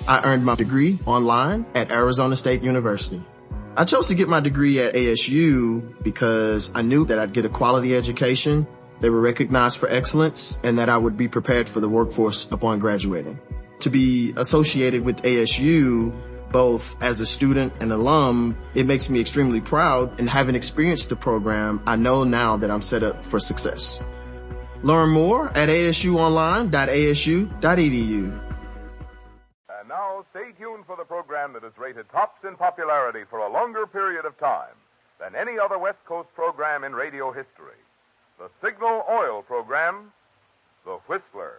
I earned my degree online at Arizona State University. I chose to get my degree at ASU because I knew that I'd get a quality education, they were recognized for excellence, and that I would be prepared for the workforce upon graduating. To be associated with ASU, both as a student and alum, it makes me extremely proud, and having experienced the program, I know now that I'm set up for success. Learn more at asuonline.asu.edu. And now, stay tuned for the program that has rated tops in popularity for a longer period of time than any other West Coast program in radio history. The Signal Oil program, The Whistler.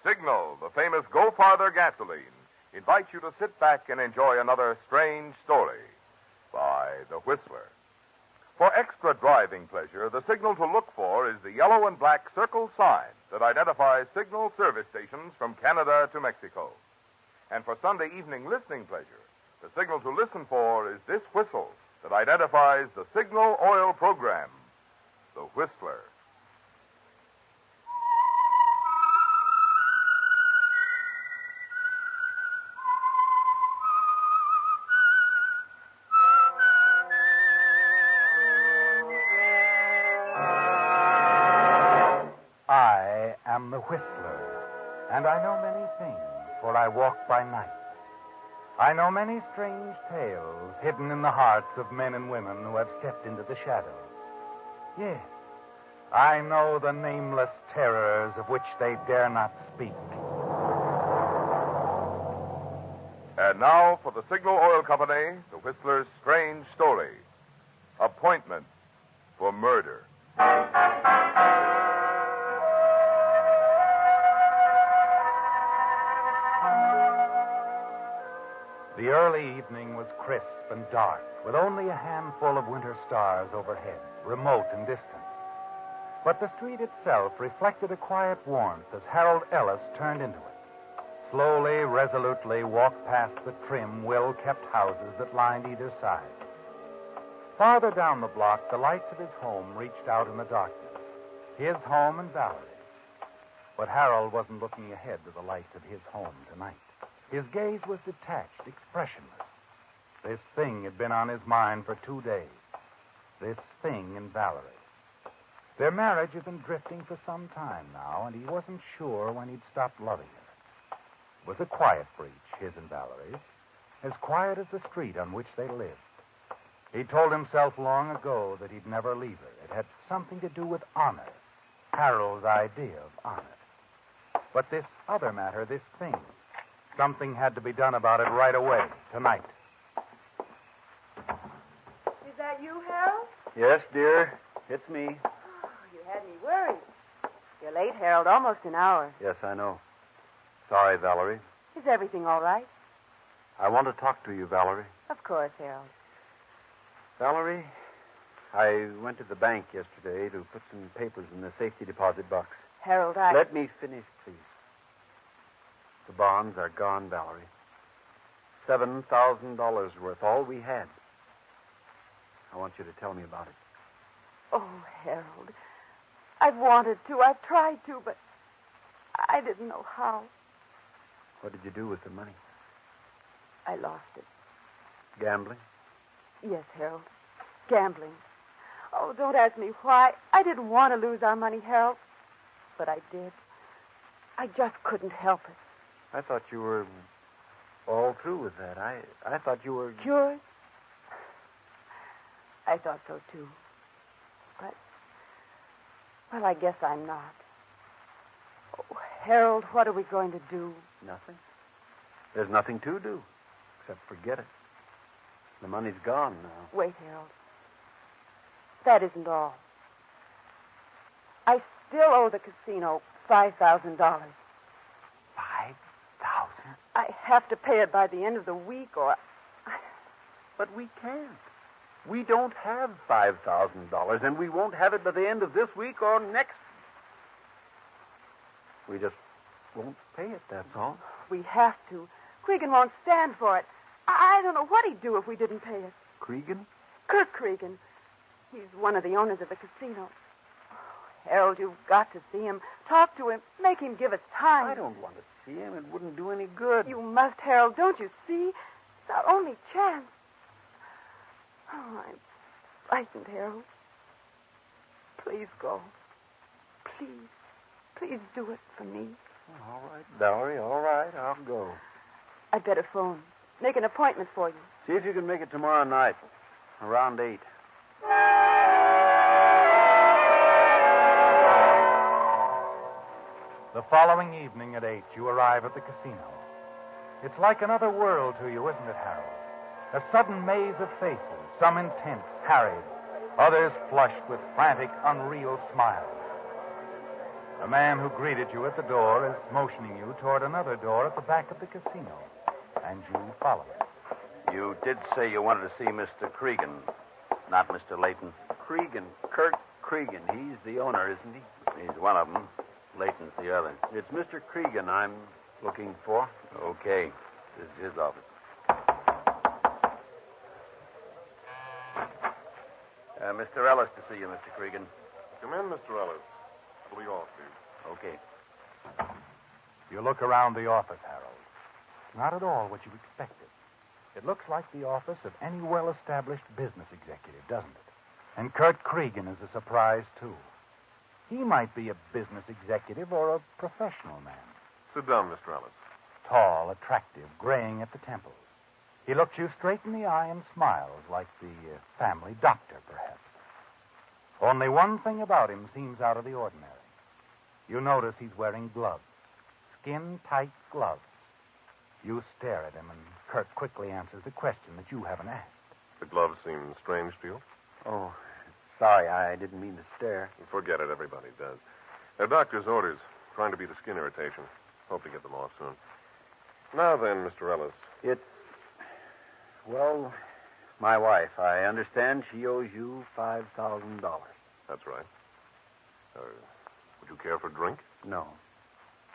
Signal, the famous Go Farther gasoline, invites you to sit back and enjoy another strange story by The Whistler. For extra driving pleasure, the signal to look for is the yellow and black circle sign that identifies Signal service stations from Canada to Mexico. And for Sunday evening listening pleasure, the signal to listen for is this whistle that identifies the Signal Oil program, The Whistler. I am the Whistler, and I know many things, for I walk by night. I know many strange tales hidden in the hearts of men and women who have stepped into the shadow. Yes, I know the nameless terrors of which they dare not speak. And now for the Signal Oil Company, the Whistler's strange story. Appointment for murder. The early evening was crisp and dark, with only a handful of winter stars overhead, remote and distant. But the street itself reflected a quiet warmth as Harold Ellis turned into it. Slowly, resolutely walked past the trim, well-kept houses that lined either side. Farther down the block, the lights of his home reached out in the darkness. His home and Valerie's. But Harold wasn't looking ahead to the lights of his home tonight. His gaze was detached, expressionless. This thing had been on his mind for 2 days. This thing in Valerie. Their marriage had been drifting for some time now, and he wasn't sure when he'd stop loving her. It was a quiet breach, his and Valerie's, as quiet as the street on which they lived. He told himself long ago that he'd never leave her. It had something to do with honor, Harold's idea of honor. But this other matter, this thing, something had to be done about it right away, tonight. Is that you, Harold? Yes, dear. It's me. Oh, you had me worried. You're late, Harold. Almost an hour. Yes, I know. Sorry, Valerie. Is everything all right? I want to talk to you, Valerie. Of course, Harold. Valerie, I went to the bank yesterday to put some papers in the safety deposit box. Harold, Let me finish, please. The bonds are gone, Valerie. $7,000 worth, all we had. I want you to tell me about it. Oh, Harold. I've wanted to. I've tried to, but I didn't know how. What did you do with the money? I lost it. Gambling? Yes, Harold. Gambling. Oh, don't ask me why. I didn't want to lose our money, Harold. But I did. I just couldn't help it. I thought you were all through with that. I thought you were... Cured? I thought so, too. But, well, I guess I'm not. Oh, Harold, what are we going to do? Nothing. There's nothing to do, except forget it. The money's gone now. Wait, Harold. That isn't all. I still owe the casino $5,000. $5,000? I have to pay it by the end of the week, or... But we can't. We don't have $5,000, and we won't have it by the end of this week or next. We just won't pay it, that's all. We have to. Cregan won't stand for it. I don't know what he'd do if we didn't pay it. Cregan? Kirk Cregan. He's one of the owners of the casino. Harold, you've got to see him. Talk to him. Make him give us time. I don't want to see him. It wouldn't do any good. You must, Harold. Don't you see? It's our only chance. Oh, I'm frightened, Harold. Please go. Please. Please do it for me. All right, Valerie, all right. I'll go. I'd better phone. Make an appointment for you. See if you can make it tomorrow night, around 8. The following evening at 8, you arrive at the casino. It's like another world to you, isn't it, Harold? A sudden maze of faces, some intent, harried, others flushed with frantic, unreal smiles. The man who greeted you at the door is motioning you toward another door at the back of the casino, and you follow it. You did say you wanted to see Mr. Cregan, not Mr. Layton. Cregan, Kirk Cregan. He's the owner, isn't he? He's one of them. Layton's the other. It's Mr. Cregan I'm looking for. Okay. This is his office. Mr. Ellis to see you, Mr. Cregan. Come in, Mr. Ellis. I'll be off, please. Okay. You look around the office, Harold. Not at all what you expected. It looks like the office of any well-established business executive, doesn't it? And Kurt Cregan is a surprise, too. He might be a business executive or a professional man. Sit down, Mr. Ellis. Tall, attractive, graying at the temples. He looks you straight in the eye and smiles like the family doctor, perhaps. Only one thing about him seems out of the ordinary. You notice he's wearing gloves, skin-tight gloves. You stare at him, and Kurt quickly answers the question that you haven't asked. The gloves seem strange to you? Oh, sorry, I didn't mean to stare. Forget it. Everybody does. They're doctor's orders. Trying to beat a skin irritation. Hope to get them off soon. Now then, Mr. Ellis. Well, my wife. I understand she owes you $5,000. That's right. Would you care for a drink? No.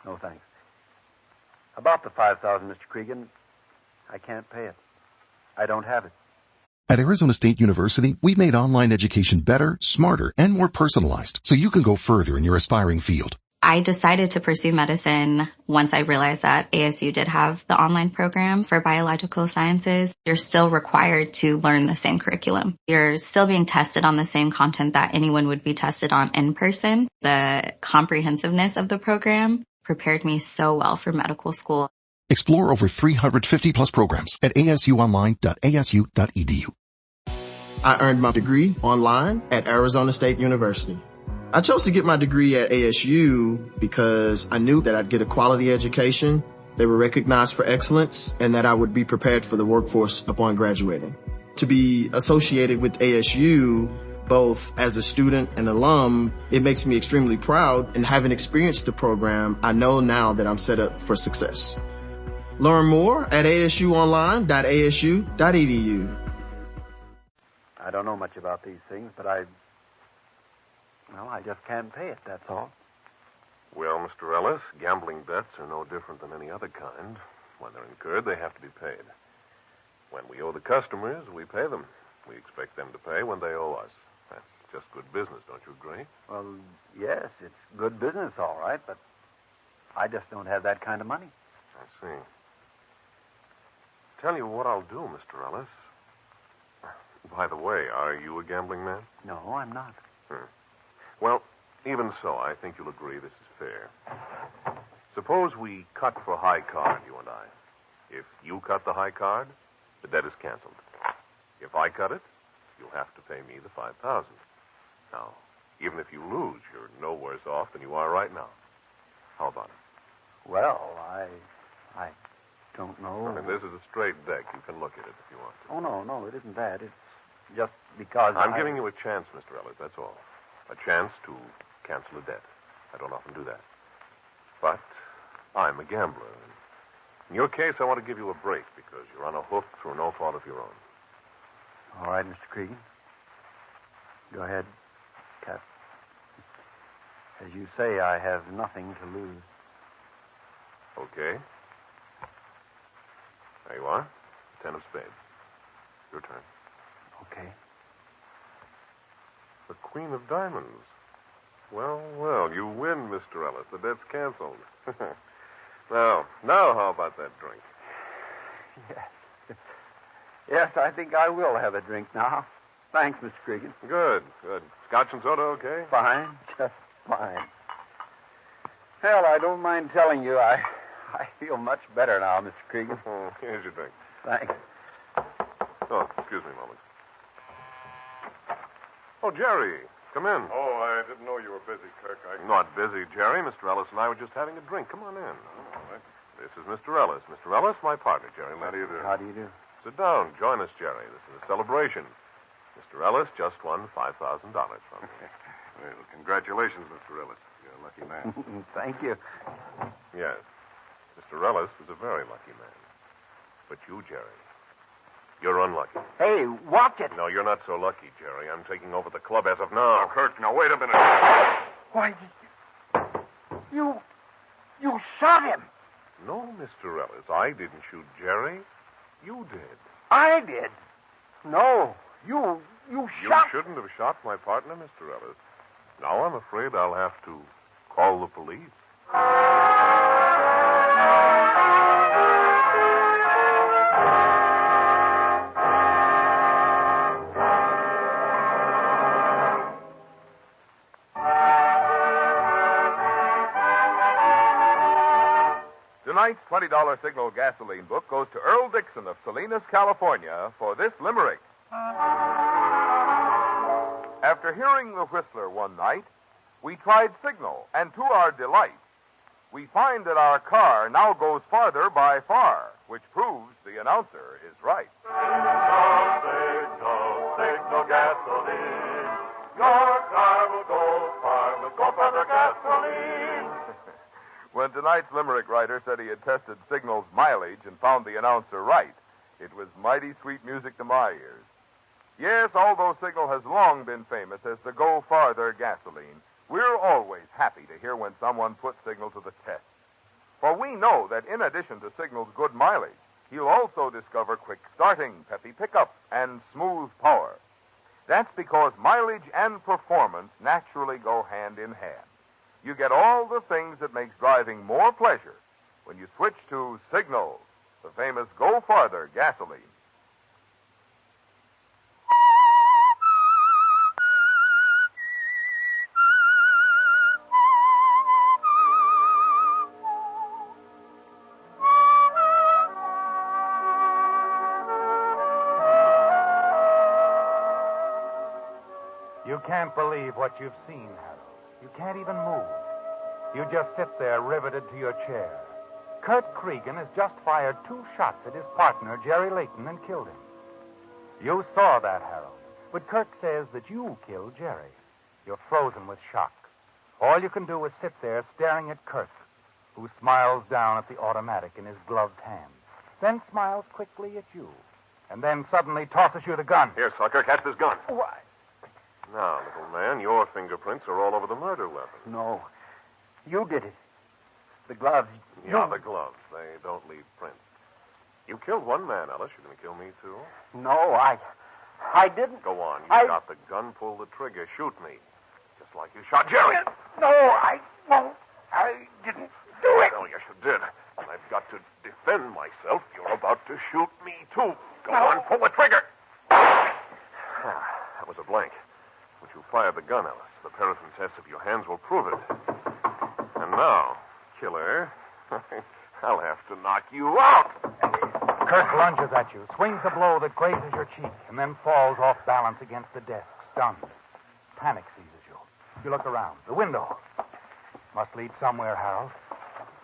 No, thanks. About the $5,000, Mr. Cregan, I can't pay it. I don't have it. At Arizona State University, we've made online education better, smarter, and more personalized, so you can go further in your aspiring field. I decided to pursue medicine once I realized that ASU did have the online program for biological sciences. You're still required to learn the same curriculum. You're still being tested on the same content that anyone would be tested on in person. The comprehensiveness of the program prepared me so well for medical school. Explore over 350-plus programs at asuonline.asu.edu. I earned my degree online at Arizona State University. I chose to get my degree at ASU because I knew that I'd get a quality education, they were recognized for excellence, and that I would be prepared for the workforce upon graduating. To be associated with ASU, both as a student and alum, it makes me extremely proud, and having experienced the program, I know now that I'm set up for success. Learn more at asuonline.asu.edu. I don't know much about these things, but I just can't pay it, that's all. Well, Mr. Ellis, gambling debts are no different than any other kind. When they're incurred, they have to be paid. When we owe the customers, we pay them. We expect them to pay when they owe us. That's just good business, don't you agree? Well, yes, it's good business, all right, but I just don't have that kind of money. I see. Tell you what I'll do, Mr. Ellis. By the way, are you a gambling man? No, I'm not. Well, even so, I think you'll agree this is fair. Suppose we cut for high card, you and I. If you cut the high card, the debt is canceled. If I cut it, you'll have to pay me the $5,000. Now, even if you lose, you're no worse off than you are right now. How about it? Well, I don't know. I mean, this is a straight deck. You can look at it if you want to. Oh, no, it isn't that. It's just because I'm giving you a chance, Mr. Ellis, that's all. A chance to cancel a debt. I don't often do that. But I'm a gambler. In your case, I want to give you a break because you're on a hook through no fault of your own. All right, Mr. Cregan. Go ahead, Cap. As you say, I have nothing to lose. Okay. There you are. 10 of spades. Your turn. Okay. The Queen of Diamonds. Well, well, you win, Mr. Ellis. The debt's canceled. Now, how about that drink? Yes. Yes, I think I will have a drink now. Thanks, Mr. Cregan. Good. Scotch and soda, okay? Fine. Just fine. Hell, I don't mind telling you, I feel much better now, Mr. Cregan. Oh, here's your drink. Thanks. Oh, excuse me a moment. Oh, Jerry, come in. Oh, I didn't know you were busy, Kirk. Not busy, Jerry. Mr. Ellis and I were just having a drink. Come on in. All right. This is Mr. Ellis. Mr. Ellis, my partner, Jerry. How do you do? How do you do? Sit down. Join us, Jerry. This is a celebration. Mr. Ellis just won $5,000 from me. Well, congratulations, Mr. Ellis. You're a lucky man. Thank you. Yes. Mr. Ellis was a very lucky man. But you, Jerry, you're unlucky. Hey, watch it. No, you're not so lucky, Jerry. I'm taking over the club as of now. Now, Kirk, now, wait a minute. Why, you shot him. No, Mr. Ellis, I didn't shoot Jerry. You did. I did. No, you You shot... shouldn't have shot my partner, Mr. Ellis. Now I'm afraid I'll have to call the police. Tonight's $20 Signal gasoline book goes to Earl Dixon of Salinas, California, for this limerick. After hearing the Whistler one night, we tried Signal, and to our delight, we find that our car now goes farther by far, which proves the announcer is right. Signal gasoline. Your car will go far, will go farther gasoline. When tonight's limerick writer said he had tested Signal's mileage and found the announcer right, it was mighty sweet music to my ears. Yes, although Signal has long been famous as the Go Farther gasoline, we're always happy to hear when someone puts Signal to the test. For we know that in addition to Signal's good mileage, he'll also discover quick starting, peppy pickup, and smooth power. That's because mileage and performance naturally go hand in hand. You get all the things that makes driving more pleasure when you switch to Signal, the famous Go Farther gasoline. You can't believe what you've seen, Harold. You can't even move. You just sit there riveted to your chair. Kurt Cregan has just fired 2 shots at his partner, Jerry Layton, and killed him. You saw that, Harold. But Kurt says that you killed Jerry. You're frozen with shock. All you can do is sit there staring at Kurt, who smiles down at the automatic in his gloved hand, then smiles quickly at you, and then suddenly tosses you the gun. Here, sucker, catch this gun. Why? Now, little man, your fingerprints are all over the murder weapon. No. You did it. The gloves. Yeah, the gloves. They don't leave prints. You killed one man, Ellis. You're going to kill me, too? No, I didn't. Go on. You got the gun. Pull the trigger. Shoot me. Just like you shot Jerry. No, I won't. I didn't do it. Oh, yes, you did. And I've got to defend myself. You're about to shoot me, too. Go on. Pull the trigger. That was a blank. But you fired the gun, Ellis. The paraffin test of your hands will prove it. And now, killer, I'll have to knock you out. Kurt lunges at you, swings a blow that grazes your cheek, and then falls off balance against the desk, stunned. Panic seizes you. You look around. The window. Must lead somewhere, Harold.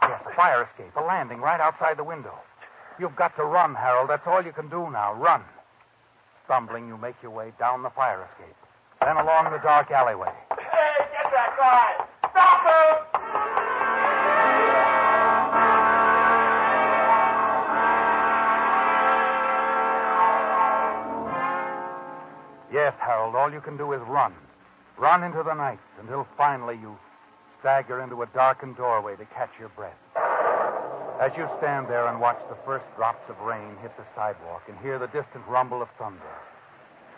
Yes, a fire escape, a landing right outside the window. You've got to run, Harold. That's all you can do now. Run. Stumbling, you make your way down the fire escape. Then along the dark alleyway. Hey, get that guy! Stop him! Yes, Harold, all you can do is run. Run into the night until finally you stagger into a darkened doorway to catch your breath. As you stand there and watch the first drops of rain hit the sidewalk and hear the distant rumble of thunder,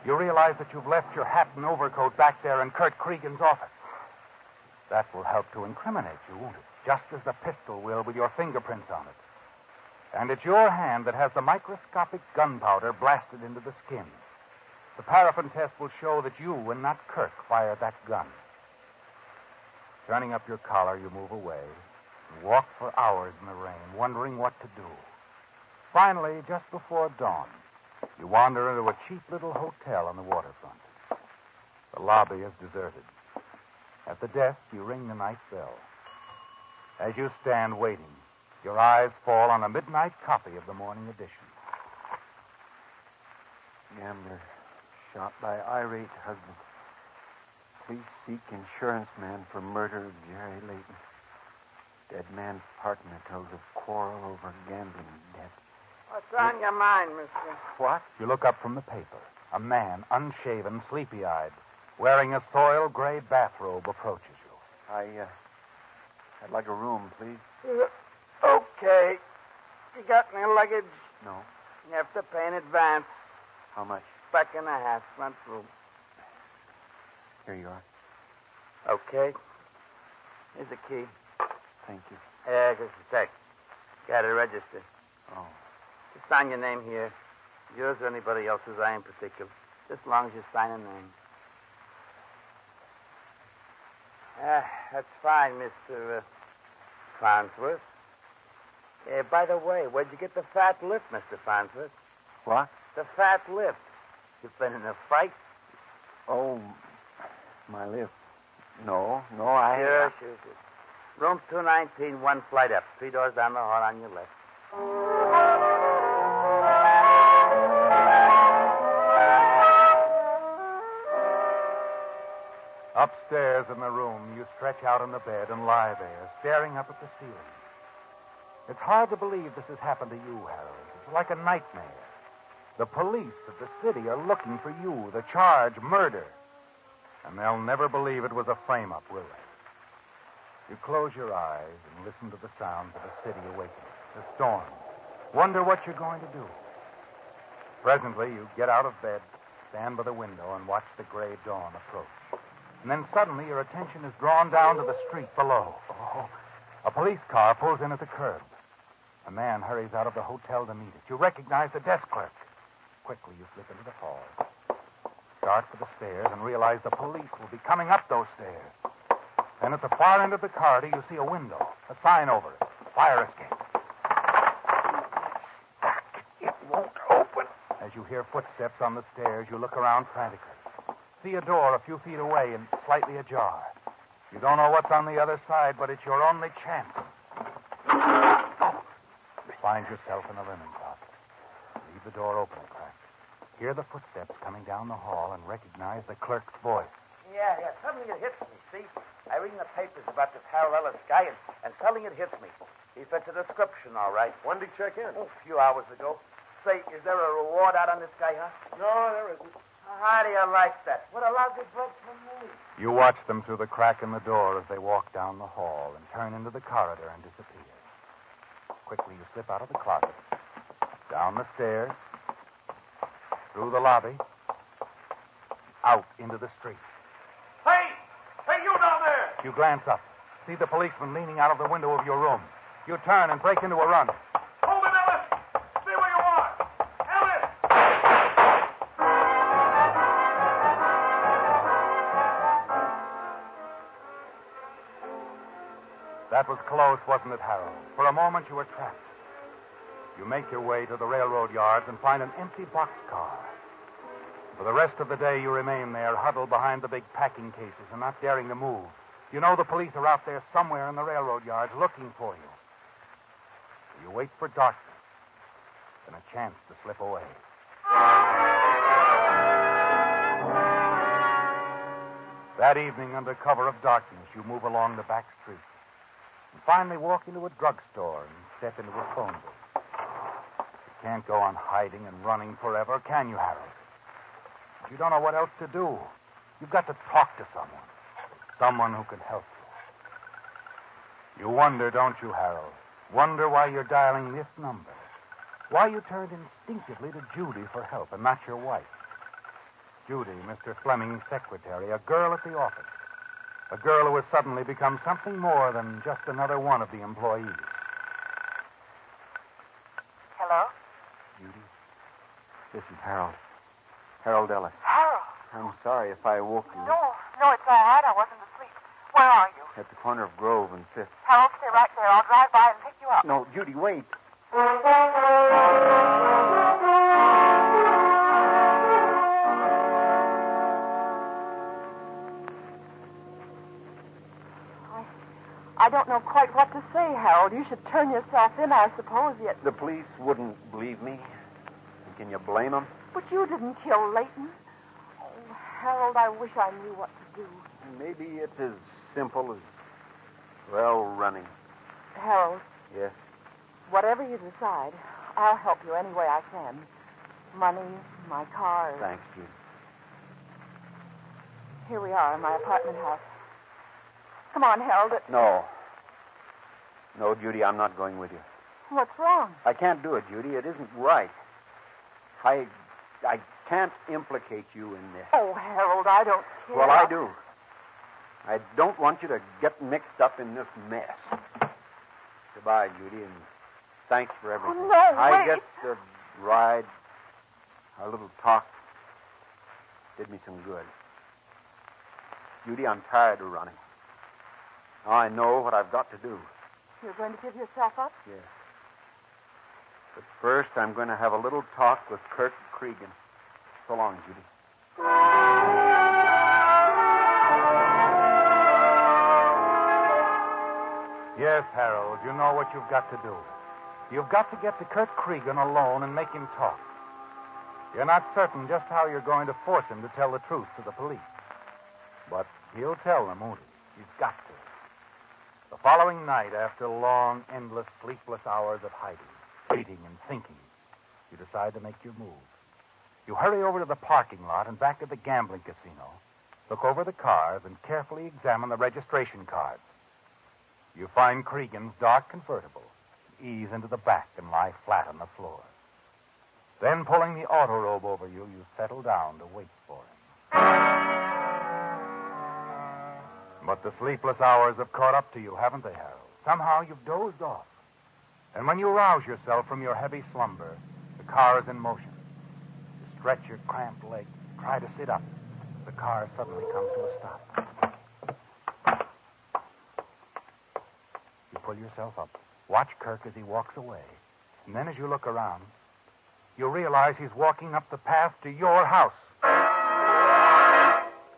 you realize that you've left your hat and overcoat back there in Kurt Cregan's office. That will help to incriminate you, won't it? Just as the pistol will with your fingerprints on it. And it's your hand that has the microscopic gunpowder blasted into the skin. The paraffin test will show that you and not Kirk fired that gun. Turning up your collar, you move away and walk for hours in the rain, wondering what to do. Finally, just before dawn, you wander into a cheap little hotel on the waterfront. The lobby is deserted. At the desk, you ring the night bell. As you stand waiting, your eyes fall on a midnight copy of the morning edition. Gambler shot by irate husband. Police seek insurance man for murder of Jerry Layton. Dead man's partner tells of quarrel over gambling debt. What's on your mind, mister? What? You look up from the paper. A man, unshaven, sleepy-eyed, wearing a soiled gray bathrobe, approaches you. I'd like a room, please. Okay. You got any luggage? No. You have to pay in advance. How much? $1.50, front room. Here you are. Okay. Here's the key. Thank you. Just a sec. Got it registered. Oh. Just sign your name here. Yours or anybody else's, I ain't particular. Just as long as you sign a name. That's fine, Mr. Farnsworth. By the way, where'd you get the fat lip, Mr. Farnsworth? What? The fat lip. You've been in a fight? Oh, my lip. No, I... Sure. Room 219, one flight up. 3 doors down the hall on your left. Upstairs in the room, you stretch out on the bed and lie there, staring up at the ceiling. It's hard to believe this has happened to you, Harold. It's like a nightmare. The police of the city are looking for you, the charge, murder. And they'll never believe it was a frame-up, will they? You close your eyes and listen to the sounds of the city awakening, the storm. Wonder what you're going to do. Presently, you get out of bed, stand by the window, and watch the gray dawn approach. And then suddenly your attention is drawn down to the street below. Oh, a police car pulls in at the curb. A man hurries out of the hotel to meet it. You recognize the desk clerk. Quickly, you slip into the hall. Start for the stairs and realize the police will be coming up those stairs. Then at the far end of the corridor, you see a window, a sign over it. Fire escape. It won't open. As you hear footsteps on the stairs, you look around frantically. See a door a few feet away and slightly ajar. You don't know what's on the other side, but it's your only chance. You find yourself in a linen closet. Leave the door open a crack. Hear the footsteps coming down the hall and recognize the clerk's voice. Yeah. Suddenly it hits me, see? I read in the papers about this Harold Ellis guy, and suddenly it hits me. He fits a description, all right. When did he check in? A few hours ago. Say, is there a reward out on this guy, huh? No, there isn't. How do you like that? What a lousy bloke for me. You watch them through the crack in the door as they walk down the hall and turn into the corridor and disappear. Quickly, you slip out of the closet, down the stairs, through the lobby, out into the street. Hey, you down there! You glance up, see the policeman leaning out of the window of your room. You turn and break into a run. Hold it, Ellis! Stay where you are! Ellis! That was close, wasn't it, Harold? For a moment, you were trapped. You make your way to the railroad yards and find an empty boxcar. For the rest of the day, you remain there, huddled behind the big packing cases and not daring to move. You know the police are out there somewhere in the railroad yards looking for you. You wait for darkness and a chance to slip away. That evening, under cover of darkness, you move along the back street and finally walk into a drugstore and step into a phone booth. You can't go on hiding and running forever, can you, Harold? You don't know what else to do. You've got to talk to someone. Someone who can help you. You wonder, don't you, Harold? Wonder why you're dialing this number. Why you turned instinctively to Judy for help and not your wife. Judy, Mr. Fleming's secretary, a girl at the office. A girl who has suddenly become something more than just another one of the employees. Hello? Judy, this is Harold. Harold Ellis. Harold? I'm sorry if I woke you. No, it's all right. I wasn't asleep. Where are you? At the corner of Grove and Fifth. Harold, stay right there. I'll drive by and pick you up. No, Judy, wait. I don't know quite what to say, Harold. You should turn yourself in, I suppose, yet... The police wouldn't believe me. Can you blame them? But you didn't kill Leighton. Oh, Harold, I wish I knew what to do. Maybe it's as simple as, well, running. Harold. Yes? Whatever you decide, I'll help you any way I can. Money, my car. Thanks, Judy. Here we are in my apartment house. Come on, Harold. No. No, Judy, I'm not going with you. What's wrong? I can't do it, Judy. It isn't right. I can't implicate you in this. Oh, Harold, I don't care. Well, I do. I don't want you to get mixed up in this mess. Goodbye, Judy, and thanks for everything. Oh, no, I wait. guess the ride, our little talk, did me some good. Judy, I'm tired of running. Now I know what I've got to do. You're going to give yourself up? Yes. But first, I'm going to have a little talk with Kirk Cregan. So long, Judy. Yes, Harold, you know what you've got to do. You've got to get to Kurt Cregan alone and make him talk. You're not certain just how you're going to force him to tell the truth to the police. But he'll tell them, won't he? He's got to. The following night, after long, endless, sleepless hours of hiding, waiting, and thinking, you decide to make your move. You hurry over to the parking lot and back to the gambling casino, look over the cars, and carefully examine the registration cards. You find Cregan's dark convertible, ease into the back, and lie flat on the floor. Then, pulling the auto robe over you, you settle down to wait for him. But the sleepless hours have caught up to you, haven't they, Harold? Somehow you've dozed off. And when you rouse yourself from your heavy slumber, the car is in motion. You stretch your cramped legs, try to sit up. The car suddenly comes to a stop. You pull yourself up, watch Kirk as he walks away, and then as you look around, you realize he's walking up the path to your house.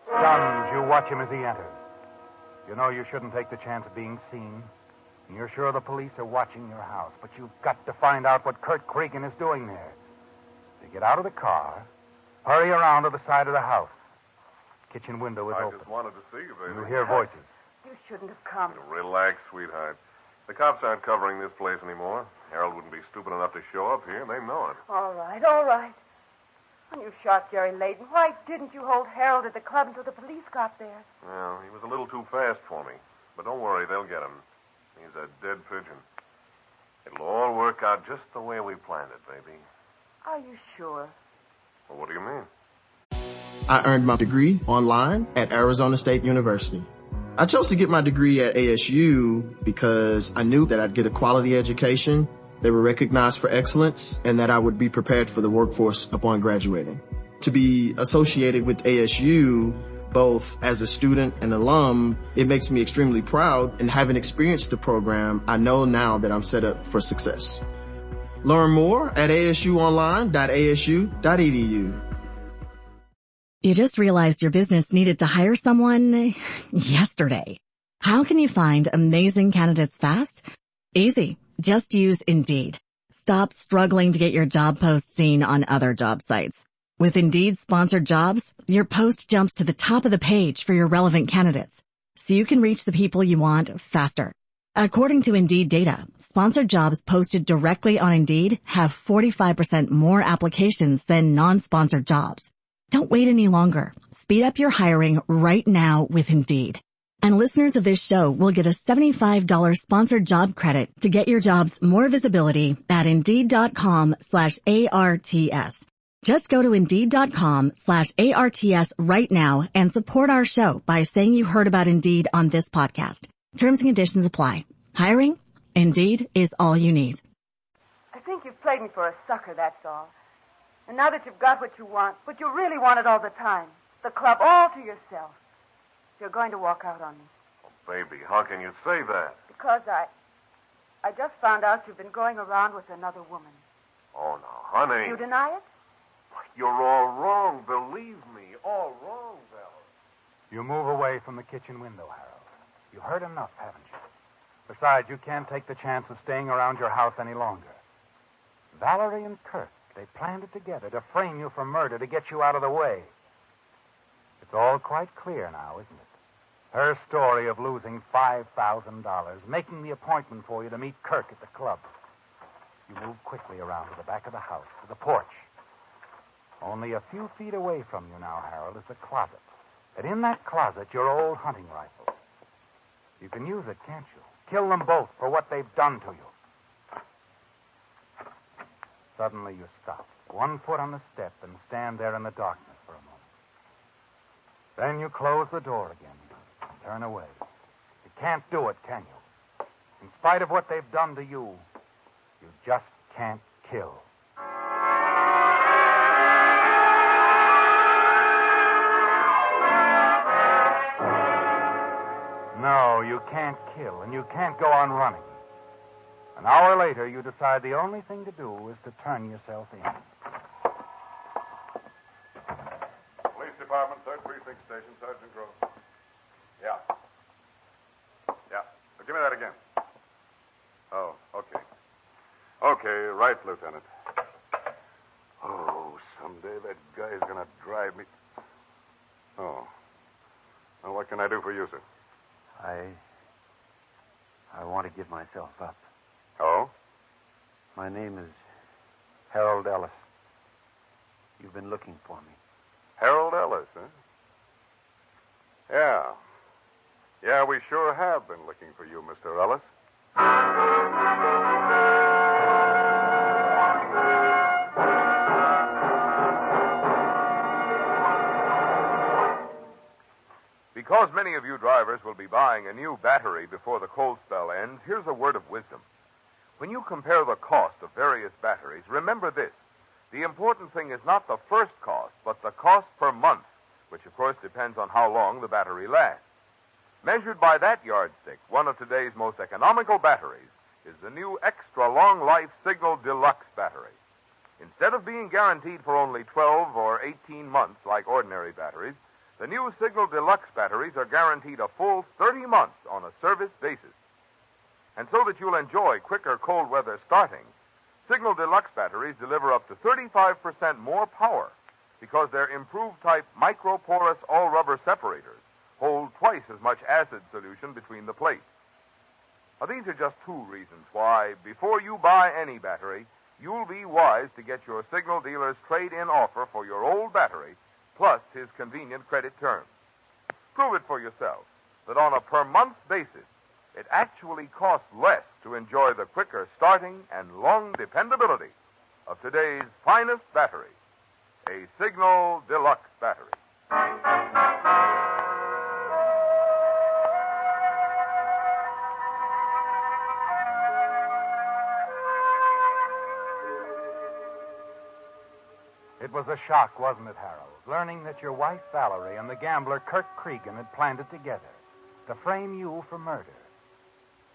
Stunned, you watch him as he enters. You know you shouldn't take the chance of being seen, and you're sure the police are watching your house, but you've got to find out what Kurt Cregan is doing there. You get out of the car, hurry around to the side of the house. Kitchen window is I open. just wanted to see you, baby. You hear voices. You shouldn't have come. Relax, sweetheart. The cops aren't covering this place anymore. Harold wouldn't be stupid enough to show up here. They know it. All right. When you shot Jerry Layton, why didn't you hold Harold at the club until the police got there? Well, he was a little too fast for me. But don't worry, they'll get him. He's a dead pigeon. It'll all work out just the way we planned it, baby. Are you sure? Well, what do you mean? I earned my degree online at Arizona State University. I chose to get my degree at ASU because I knew that I'd get a quality education, they were recognized for excellence, and that I would be prepared for the workforce upon graduating. To be associated with ASU, both as a student and alum, it makes me extremely proud, and having experienced the program, I know now that I'm set up for success. Learn more at asuonline.asu.edu. You just realized your business needed to hire someone yesterday. How can you find amazing candidates fast? Easy. Just use Indeed. Stop struggling to get your job post seen on other job sites. With Indeed sponsored jobs, your post jumps to the top of the page for your relevant candidates, so you can reach the people you want faster. According to Indeed data, sponsored jobs posted directly on Indeed have 45% more applications than non-sponsored jobs. Don't wait any longer. Speed up your hiring right now with Indeed. And listeners of this show will get a $75 sponsored job credit to get your jobs more visibility at Indeed.com/ARTS. Just go to Indeed.com/ARTS right now and support our show by saying you heard about Indeed on this podcast. Terms and conditions apply. Hiring? Indeed is all you need. I think you've played me for a sucker, that's all. And now that you've got what you want, but you really want it all the time, the club all to yourself, you're going to walk out on me. Oh, baby, how can you say that? Because I just found out you've been going around with another woman. Oh, no, honey. You deny it? You're all wrong. Believe me, all wrong, Val. You move away from the kitchen window, Harold. You heard enough, haven't you? Besides, you can't take the chance of staying around your house any longer. Valerie and Kirk, they planned it together to frame you for murder to get you out of the way. It's all quite clear now, isn't it? Her story of losing $5,000, making the appointment for you to meet Kirk at the club. You move quickly around to the back of the house, to the porch. Only a few feet away from you now, Harold, is the closet. And in that closet, your old hunting rifle. You can use it, can't you? Kill them both for what they've done to you. Suddenly you stop, 1 foot on the step, and stand there in the darkness for a moment. Then you close the door again and turn away. You can't do it, can you? In spite of what they've done to you, you just can't kill. No, you can't kill, and you can't go on running. An hour later, you decide the only thing to do is to turn yourself in. Police Department, 3rd Precinct Station, Sergeant Grove. Yeah. Give me that again. Oh, okay. Okay, right, Lieutenant. Oh, someday that guy's going to drive me. Oh. Well, what can I do for you, sir? I want to give myself up. Oh? My name is Harold Ellis. You've been looking for me. Harold Ellis, huh? Yeah. Yeah, we sure have been looking for you, Mr. Ellis. Because many of you drivers will be buying a new battery before the cold spell ends, here's a word of wisdom. When you compare the cost of various batteries, remember this. The important thing is not the first cost, but the cost per month, which of course depends on how long the battery lasts. Measured by that yardstick, one of today's most economical batteries is the new Extra Long Life Signal Deluxe battery. Instead of being guaranteed for only 12 or 18 months like ordinary batteries, the new Signal Deluxe batteries are guaranteed a full 30 months on a service basis. And so that you'll enjoy quicker cold weather starting, Signal Deluxe batteries deliver up to 35% more power because their improved type microporous all-rubber separators hold twice as much acid solution between the plates. Now, these are just 2 reasons why, before you buy any battery, you'll be wise to get your Signal dealer's trade-in offer for your old battery, plus his convenient credit terms. Prove it for yourself that on a per-month basis, it actually costs less to enjoy the quicker starting and long dependability of today's finest battery, a Signal Deluxe battery. It was a shock, wasn't it, Harold, learning that your wife, Valerie, and the gambler, Kirk Cregan, had planned it together to frame you for murder.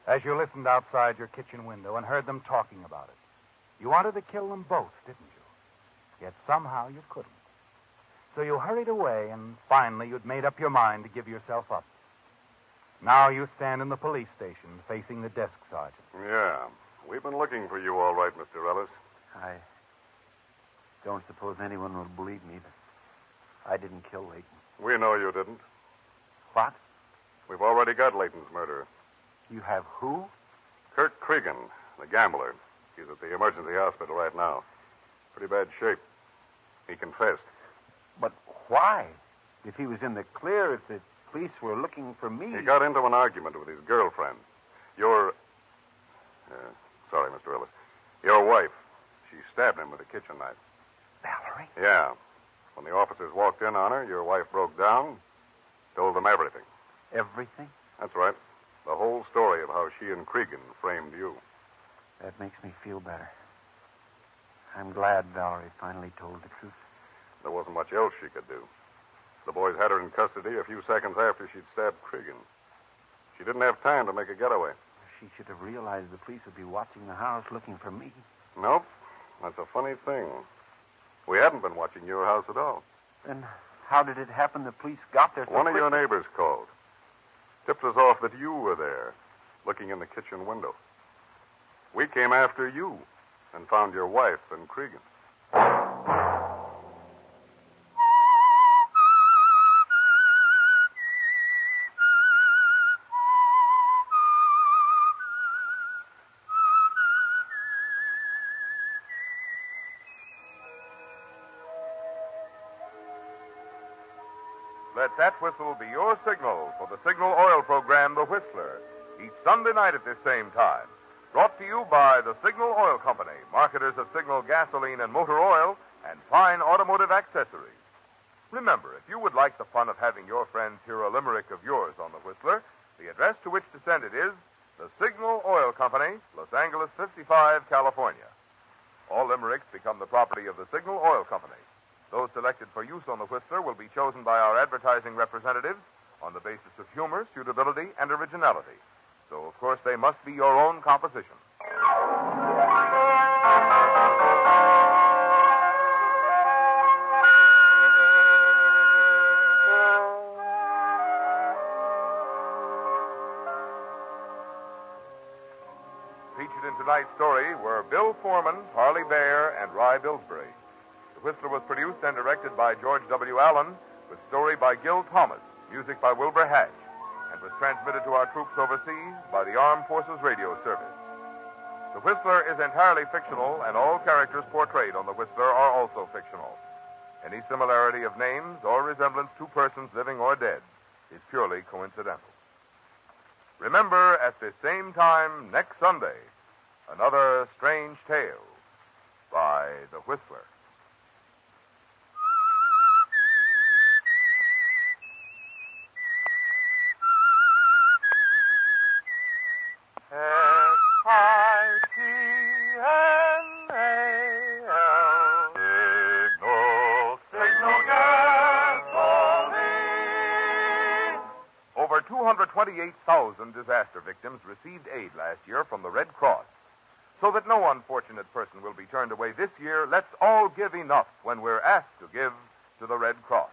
As you listened outside your kitchen window and heard them talking about it, you wanted to kill them both, didn't you? Yet somehow you couldn't. So you hurried away, and finally you'd made up your mind to give yourself up. Now you stand in the police station facing the desk sergeant. Yeah. We've been looking for you all right, Mr. Ellis. I don't suppose anyone will believe me, but I didn't kill Leighton. We know you didn't. What? We've already got Leighton's murderer. You have who? Kirk Cregan, the gambler. He's at the emergency hospital right now. Pretty bad shape. He confessed. But why? If he was in the clear, if the police were looking for me... He got into an argument with his girlfriend. Sorry, Mr. Ellis. Your wife. She stabbed him with a kitchen knife. Valerie? Yeah. When the officers walked in on her, your wife broke down, told them everything. Everything? That's right. The whole story of how she and Cregan framed you. That makes me feel better. I'm glad Valerie finally told the truth. There wasn't much else she could do. The boys had her in custody a few seconds after she'd stabbed Cregan. She didn't have time to make a getaway. She should have realized the police would be watching the house looking for me. Nope. That's a funny thing. We hadn't been watching your house at all. Then how did it happen the police got there so One of quickly? your neighbors called. Tipped us off that you were there, looking in the kitchen window. We came after you and found your wife and Cregan. Let that whistle be your signal for the Signal Oil program, The Whistler, each Sunday night at this same time. Brought to you by the Signal Oil Company, marketers of Signal gasoline and motor oil and fine automotive accessories. Remember, if you would like the fun of having your friends hear a limerick of yours on The Whistler, the address to which to send it is the Signal Oil Company, Los Angeles 55, California. All limericks become the property of the Signal Oil Company. Those selected for use on The Whistler will be chosen by our advertising representatives on the basis of humor, suitability, and originality. So, of course, they must be your own composition. Featured in tonight's story were Bill Foreman, Harley Bear, and Rye Billsbury. The Whistler was produced and directed by George W. Allen, with story by Gil Thomas, music by Wilbur Hatch, and was transmitted to our troops overseas by the Armed Forces Radio Service. The Whistler is entirely fictional, and all characters portrayed on The Whistler are also fictional. Any similarity of names or resemblance to persons living or dead is purely coincidental. Remember, at this same time next Sunday, another strange tale by The Whistler. Over 228,000 disaster victims received aid last year from the Red Cross. So that no unfortunate person will be turned away this year, let's all give enough when we're asked to give to the Red Cross.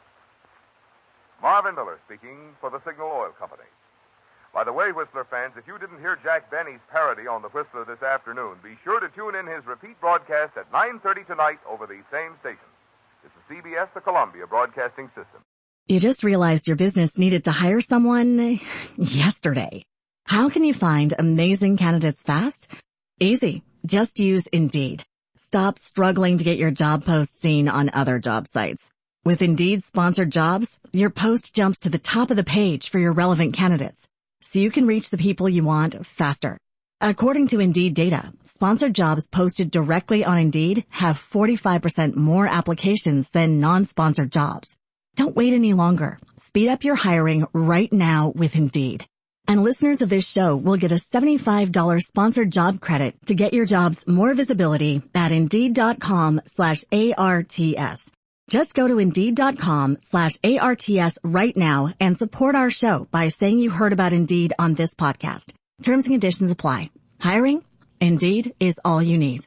Marvin Miller speaking for the Signal Oil Company. By the way, Whistler fans, if you didn't hear Jack Benny's parody on the Whistler this afternoon, be sure to tune in his repeat broadcast at 9:30 tonight over these same stations. This is CBS, the Columbia Broadcasting System. You just realized your business needed to hire someone yesterday. How can you find amazing candidates fast? Easy. Just use Indeed. Stop struggling to get your job post seen on other job sites. With Indeed sponsored jobs, your post jumps to the top of the page for your relevant candidates, so you can reach the people you want faster. According to Indeed data, sponsored jobs posted directly on Indeed have 45% more applications than non-sponsored jobs. Don't wait any longer. Speed up your hiring right now with Indeed. And listeners of this show will get a $75 sponsored job credit to get your jobs more visibility at Indeed.com/ARTS. Just go to Indeed.com/ARTS right now and support our show by saying you heard about Indeed on this podcast. Terms and conditions apply. Hiring? Indeed is all you need.